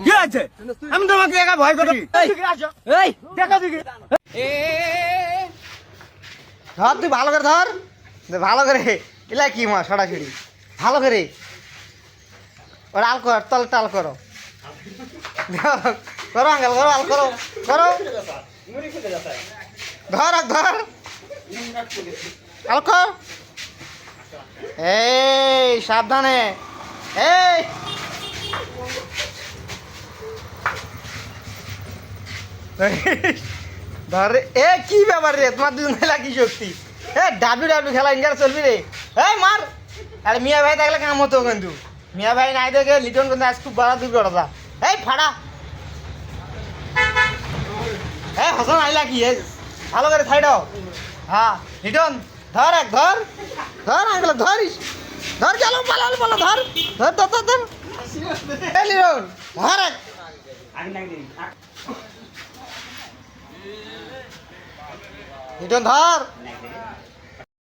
কি আছে? আমি তোমাকে একা ভয় করি। এই দেখা দিকে ধর, তুই ভালো করে ধর, ভালো করে। এলা কি মা সরাসরি ভালো করে ওরা আল কর, তল টাল করো, করো আঙ্কেল, করো আল করো, করো, ধর ধর আল কর। এই সাবধানে, এই ধর রে। এ কি ব্যাপার রে, তোমার দুজন খেলা কি শক্তি? ডাব্লিউ খেলা ইন্ডিয়ার চলবি রে। এই মার। আরে মিয়া ভাই থাকলে কাম হতো, কিন্তু মিয়া ভাই নাই দেখে লিটন কিন্তু আজ খুব বড় দুর্ঘটনা। এই ফাড়া, এই হাসান আইলা কি ভালো করে থাইডাও। হ্যাঁ লিটন ধর, এক ধর, ধর আঙ্কেল ধরিস, ধর গেল পালা পালা, ধর ধর ধর ধর ধর। এই লিটন ধর এক, লিটন ধর।